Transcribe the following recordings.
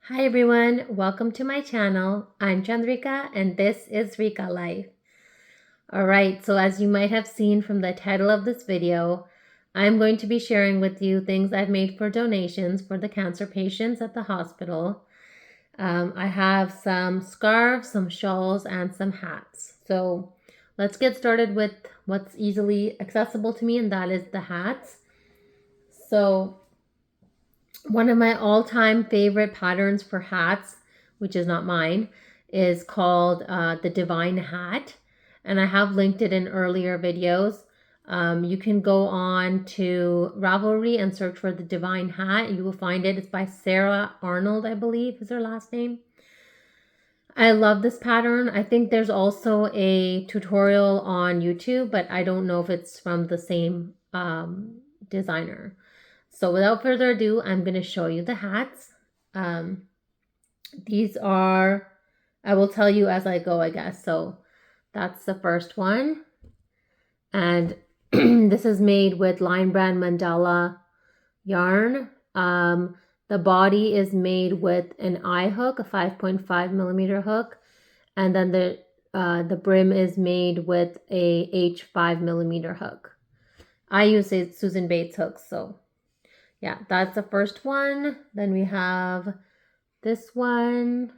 Hi everyone, welcome to my channel. I'm Chandrika and this is Rika Life. Alright, so as you might have seen from the title of this video, I'm going to be sharing with you things I've made for donations for the cancer patients at the hospital. I have some scarves, some shawls, and some hats. So let's get started with what's easily accessible to me, and that is the hats. So one of my all-time favorite patterns for hats, which is not mine, is called the Divine Hat. And I have linked it in earlier videos. You can go on to Ravelry and search for the Divine Hat. You will find it. It's by Sarah Arnold, I believe is her last name. I love this pattern. I think there's also a tutorial on YouTube, but I don't know if it's from the same designer. So without further ado, I'm going to show you the hats. These are, I will tell you as I go, I guess. So that's the first one. And this is made with Line Brand Mandala yarn. The body is made with an eye hook, a 5.5 millimeter hook. And then the brim is made with a H5 millimeter hook. I use a Susan Bates hook, so yeah, that's the first one. Then we have this one.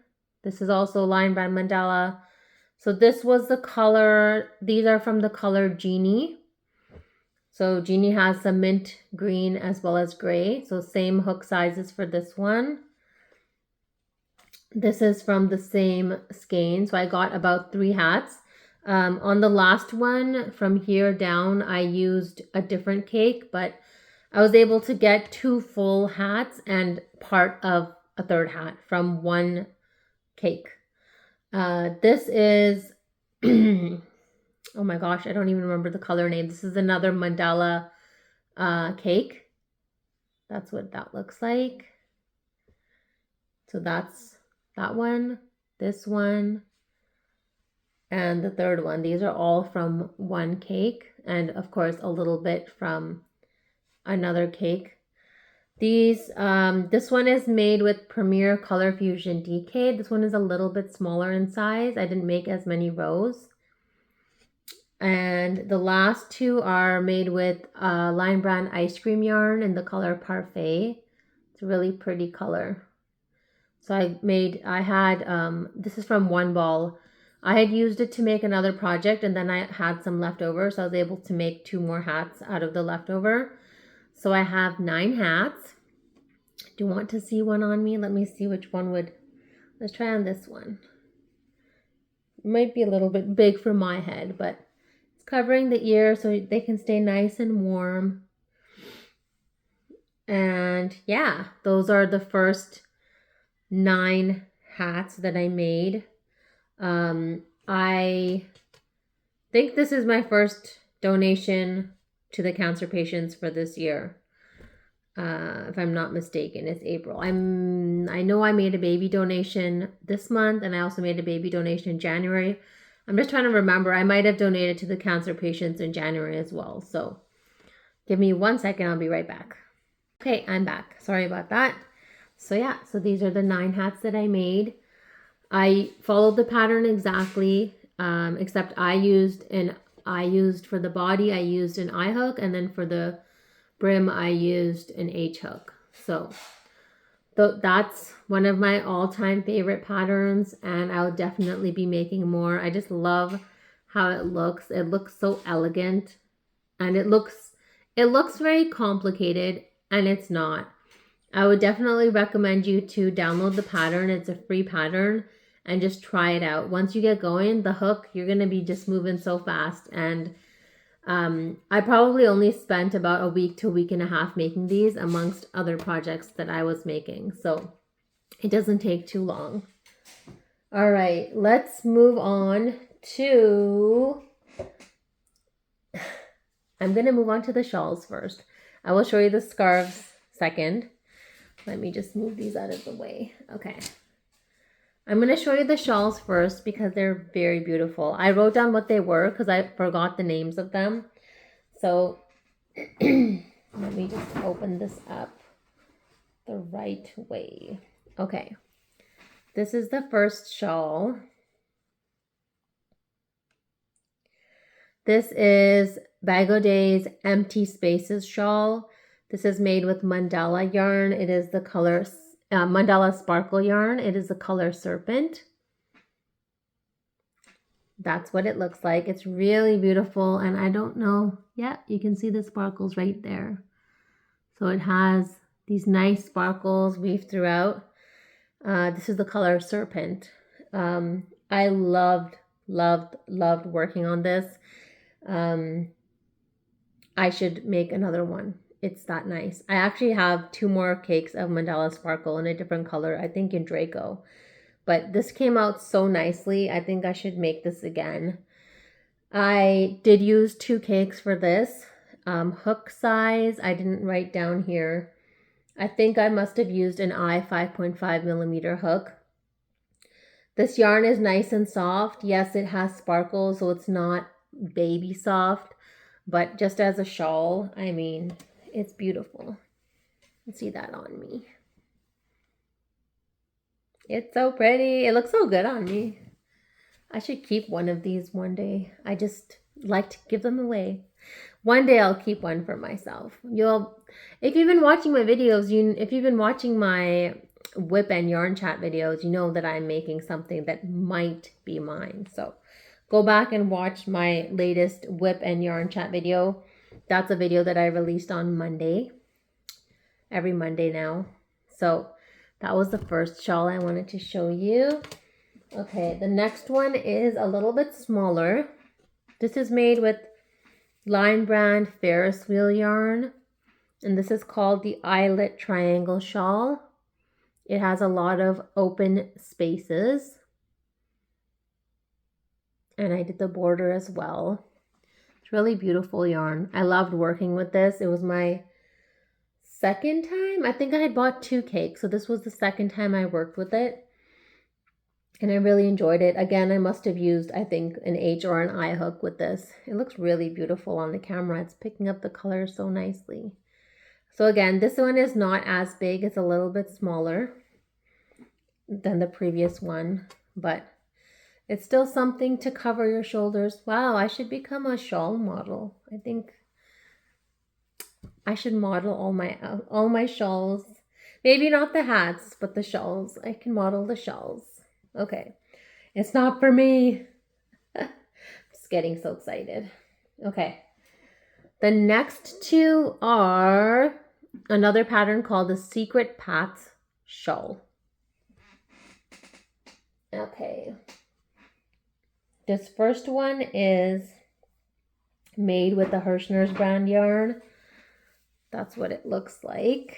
This is also Line Brand Mandala. So this was the color. These are from the color Genie. So Genie has some mint green as well as gray. So same hook sizes for this one. This is from the same skein. So I got about 3 hats. On the last one from here down, I used a different cake, but I was able to get 2 full hats and part of a third hat from one cake. This is, oh my gosh, I don't even remember the color name. This is another mandala cake. That's what that looks like. So that's that one, this one, and the third one. These are all from one cake, and of course a little bit from another cake. These, this one is made with Premier Color Fusion DK. This one is a little bit smaller in size. I didn't make as many rows. And the last 2 are made with Line Brand Ice Cream yarn in the color Parfait. It's a really pretty color. So I had, this is from One Ball. I had used it to make another project and then I had some leftover. So I was able to make 2 more hats out of the leftover. So I have 9 hats. Do you want to see one on me? Let me see which one would, let's try on this one. It might be a little bit big for my head, but it's covering the ear so they can stay nice and warm. And yeah, those are the first 9 hats that I made. I think this is my first donation to the cancer patients for this year. If I'm not mistaken, it's April. I know I made a baby donation this month, and I also made a baby donation in January. I'm just trying to remember. I might have donated to the cancer patients in January as well. So give me 1 second. I'll be right back. Okay, I'm back. Sorry about that. So yeah, so these are the 9 hats that I made. I followed the pattern exactly, except I used for the body, I used an eye hook, and then for the brim, I used an H hook. So that's one of my all-time favorite patterns, and I'll definitely be making more. I just love how it looks. It looks so elegant, and it looks very complicated, and it's not. I would definitely recommend you to download the pattern. It's a free pattern, and just try it out. Once you get going, the hook, you're going to be just moving so fast. And I probably only spent about a week to a week and a half making these amongst other projects that I was making. So it doesn't take too long. All right, let's move on to, I'm going to move on to the shawls first. I will show you the scarves second. Let me just move these out of the way. Okay. I'm going to show you the shawls first because they're very beautiful. I wrote down what they were because I forgot the names of them. So let me just open this up the right way. Okay. This is the first shawl. This is Bag O' Day's Empty Spaces shawl. This is made with mandala yarn. It is the color mandala sparkle yarn. It is the color Serpent. That's what it looks like. It's really beautiful, and I don't know. Yeah, you can see the sparkles right there. So it has these nice sparkles weaved throughout. This is the color Serpent. I loved working on this. I should make another one. It's that nice. I actually have 2 more cakes of mandala sparkle in a different color, I think in Draco. But this came out so nicely. I think I should make this again. I did use 2 cakes for this. Hook size, I didn't write down here. I think I must have used an I 5.5 millimeter hook. This yarn is nice and soft. Yes, it has sparkles, so it's not baby soft. But just as a shawl, I mean, it's beautiful. You see that on me. It's so pretty. It looks so good on me. I should keep one of these one day. I just like to give them away. One day I'll keep one for myself. If you've been watching my videos, if you've been watching my whip and yarn chat videos, you know that I'm making something that might be mine. So go back and watch my latest whip and yarn chat video. That's a video that I released on Monday. Every Monday now. So that was the first shawl I wanted to show you. Okay, the next one is a little bit smaller. This is made with Line Brand Ferris wheel yarn. And this is called the Eyelet Triangle Shawl. It has a lot of open spaces. And I did the border as well. It's really beautiful yarn. I loved working with this. It was my second time. I think I had bought 2 cakes, so this was the second time I worked with it. And I really enjoyed it. Again, I must have used, I think, an H or an I hook with this. It looks really beautiful on the camera. It's picking up the color so nicely. So again, this one is not as big. It's a little bit smaller than the previous one, but it's still something to cover your shoulders. Wow, I should become a shawl model. I think I should model all my shawls. Maybe not the hats, but the shawls. I can model the shawls. Okay, it's not for me. Just getting so excited. Okay, the next 2 are another pattern called the Secret Path Shawl. Okay, this first one is made with the Hirschner's brand yarn. That's what it looks like.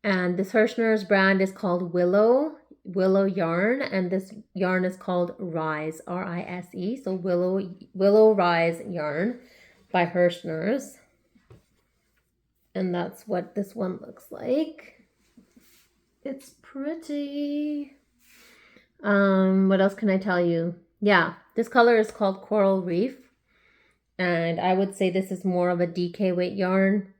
And this Hirschner's brand is called Willow yarn, and this yarn is called Rise, R-I-S-E. So Willow Rise yarn by Hirschner's. And that's what this one looks like. It's pretty. What else can I tell you? Yeah, this color is called Coral Reef. And I would say this is more of a DK weight yarn.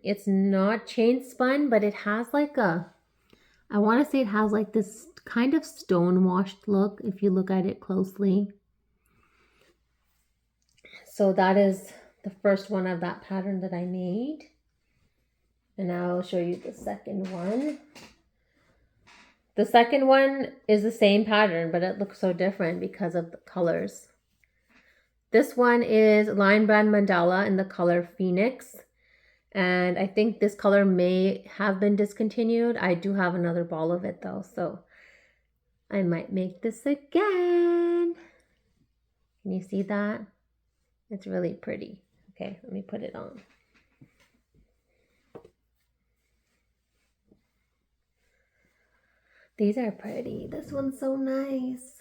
It's not chain spun, but it has like I want to say it has like this kind of stone washed look if you look at it closely. So that is the first one of that pattern that I made. And now I'll show you the second one. The second one is the same pattern, but it looks so different because of the colors. This one is Line Brand Mandala in the color Phoenix. And I think this color may have been discontinued. I do have another ball of it though, so I might make this again. Can you see that? It's really pretty. Okay, let me put it on. These are pretty. This one's so nice.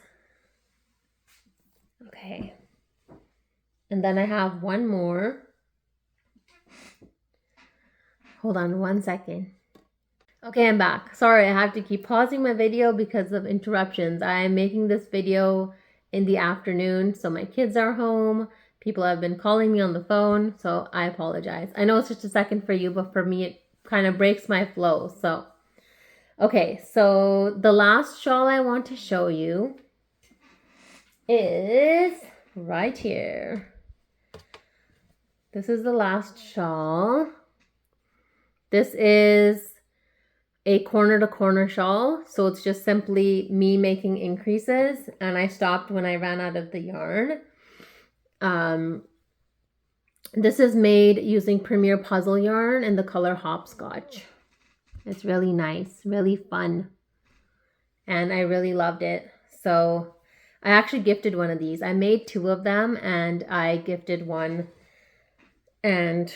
Okay. And then I have one more. Hold on 1 second. Okay, I'm back. Sorry, I have to keep pausing my video because of interruptions. I am making this video in the afternoon, so my kids are home. People have been calling me on the phone, so I apologize. I know it's just a second for you, but for me, it kind of breaks my flow. So Okay, so the last shawl I want to show you is right here. This is the last shawl. This is a corner to corner shawl. So it's just simply me making increases, and I stopped when I ran out of the yarn. This is made using Premier Puzzle yarn in the color Hopscotch. It's really nice, really fun. And I really loved it. So I actually gifted one of these. I made 2 of them and I gifted one. And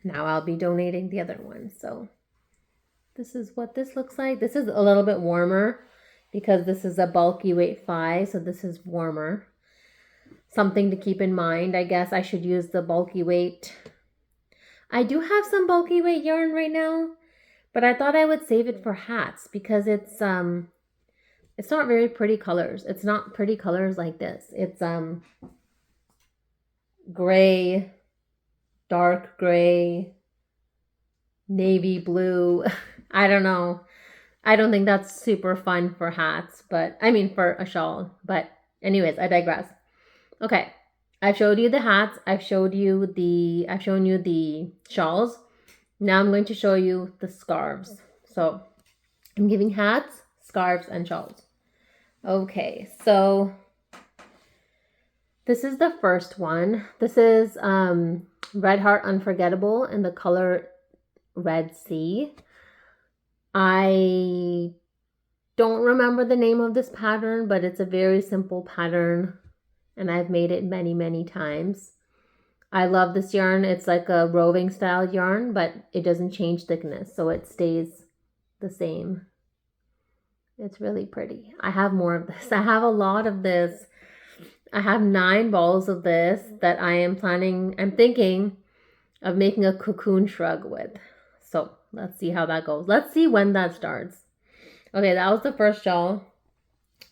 now I'll be donating the other one. So this is what this looks like. This is a little bit warmer because this is a bulky weight 5. So this is warmer. Something to keep in mind. I guess I should use the bulky weight. I do have some bulky weight yarn right now, but I thought I would save it for hats because it's not very pretty colors. It's not pretty colors like this. It's gray, dark gray, navy blue. I don't know. I don't think that's super fun for hats, but I mean for a shawl. But anyways, I digress. Okay, I've showed you the hats. I've shown you the shawls. Now I'm going to show you the scarves. So I'm giving hats, scarves, and shawls. Okay, so this is the first one. This is Red Heart Unforgettable in the color Red Sea. I don't remember the name of this pattern, but it's a very simple pattern, and I've made it many, many times. I love this yarn. It's like a roving style yarn, but it doesn't change thickness, so it stays the same. It's really pretty. I have more of this. I have a lot of this. I have 9 balls of this that I'm thinking of making a cocoon shrug with. So let's see how that goes. Let's see when that starts. Okay, that was the first shawl.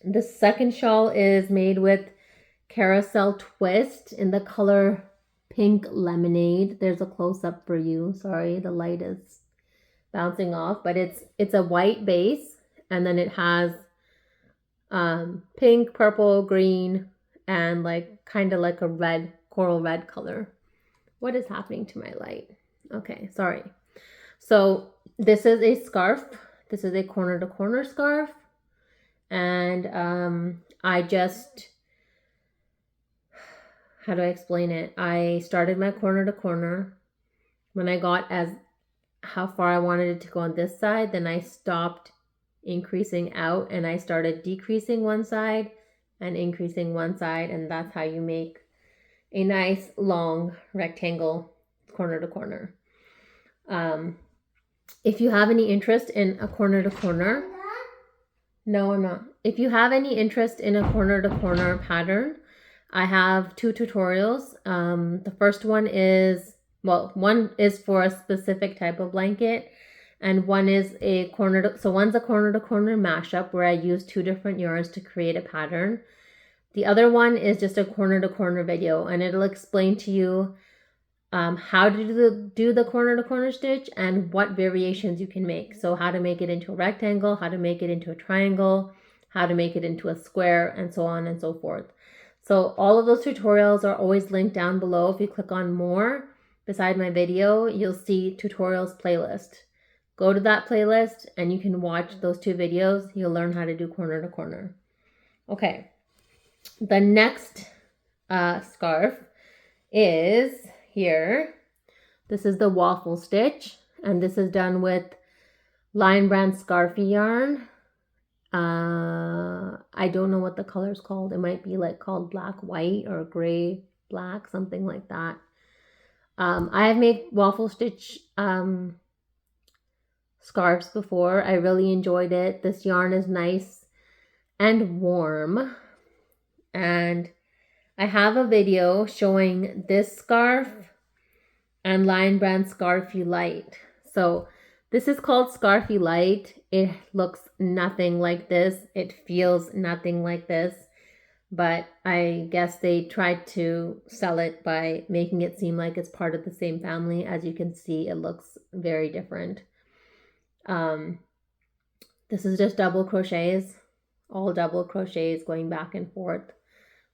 The second shawl is made with Carousel Twist in the color Pink Lemonade. There's a close-up for you. Sorry, the light is bouncing off, but it's a white base, and then it has pink, purple, green, and like kind of like a red, coral red color. What is happening to my light? Okay, sorry. So this is a scarf. This is a corner to corner scarf, and I just, how do I explain it? I started my corner to corner. When I got as how far I wanted it to go on this side, then I stopped increasing out and I started decreasing one side and increasing one side, and that's how you make a nice long rectangle corner to corner. If you have any interest in a corner to corner, no, I'm not. If you have any interest in a corner to corner pattern, I have 2 tutorials. The first one is, well, one is for a specific type of blanket, and one is a corner to, so one's a corner to corner mashup where I use 2 different yarns to create a pattern. The other one is just a corner to corner video, and it'll explain to you how to do the corner to corner stitch and what variations you can make. So how to make it into a rectangle, how to make it into a triangle, how to make it into a square, and so on and so forth. So all of those tutorials are always linked down below. If you click on more beside my video, you'll see tutorials playlist. Go to that playlist and you can watch those 2 videos. You'll learn how to do corner to corner. Okay, the next scarf is here. This is the waffle stitch, and this is done with Lion Brand Scarfy yarn. I don't know what the color is called. It might be like called black white or gray black, something like that. I have made waffle stitch scarves before. I really enjoyed it. This yarn is nice and warm, and I have a video showing this scarf and Lion Brand Scarfy Light. So this is called Scarfy Light. It looks nothing like this. It feels nothing like this. But I guess they tried to sell it by making it seem like it's part of the same family. As you can see, it looks very different. This is just double crochets, all double crochets going back and forth.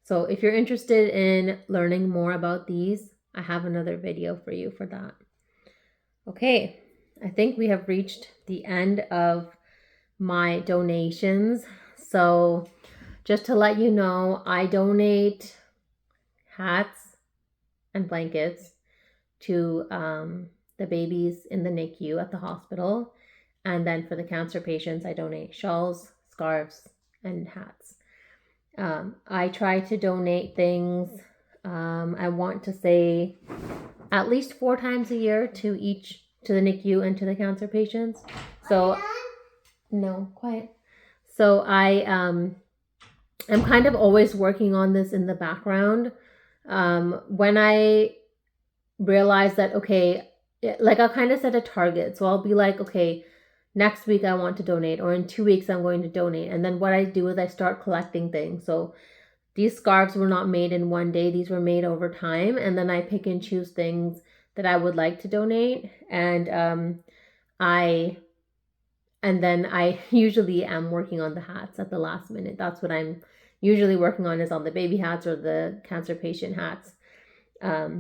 So if you're interested in learning more about these, I have another video for you for that. Okay, I think we have reached the end of my donations. So just to let you know, I donate hats and blankets to the babies in the NICU at the hospital. And then for the cancer patients, I donate shawls, scarves, and hats. I try to donate things, I want to say at least 4 times a year to the NICU and to the cancer patients. So, no, quiet. So I'm kind of always working on this in the background. When I realize that, okay, like I'll kind of set a target. So I'll be like, okay, next week I want to donate, or in 2 weeks I'm going to donate. And then what I do is I start collecting things. So these scarves were not made in one day. These were made over time. And then I pick and choose things that I would like to donate. And I usually am working on the hats at the last minute. That's what I'm usually working on, is on the baby hats or the cancer patient hats,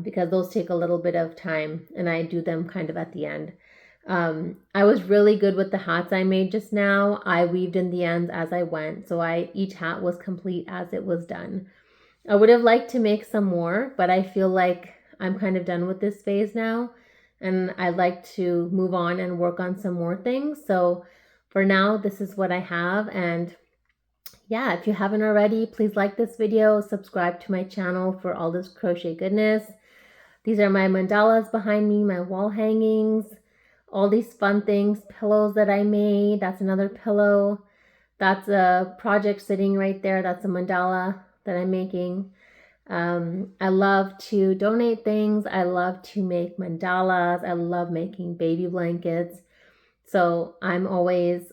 because those take a little bit of time and I do them kind of at the end. I was really good with the hats I made just now. I weaved in the ends as I went, so each hat was complete as it was done. I would have liked to make some more, but I feel like I'm kind of done with this phase now, and I'd like to move on and work on some more things. So for now, this is what I have. And yeah, if you haven't already, please like this video, subscribe to my channel for all this crochet goodness. These are my mandalas behind me, my wall hangings, all these fun things, pillows that I made. That's another pillow. That's a project sitting right there. That's a mandala that I'm making. I love to donate things. I love to make mandalas. I love making baby blankets. So I'm always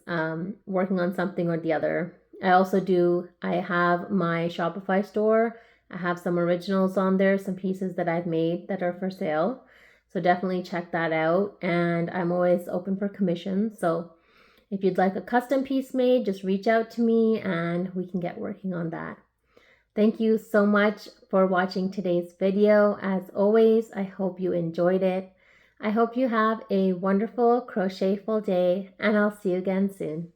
working on something or the other. I have my Shopify store. I have some originals on there, some pieces that I've made that are for sale. So definitely check that out. And I'm always open for commissions. So if you'd like a custom piece made, just reach out to me and we can get working on that. Thank you so much for watching today's video. As always, I hope you enjoyed it. I hope you have a wonderful crochetful day, and I'll see you again soon.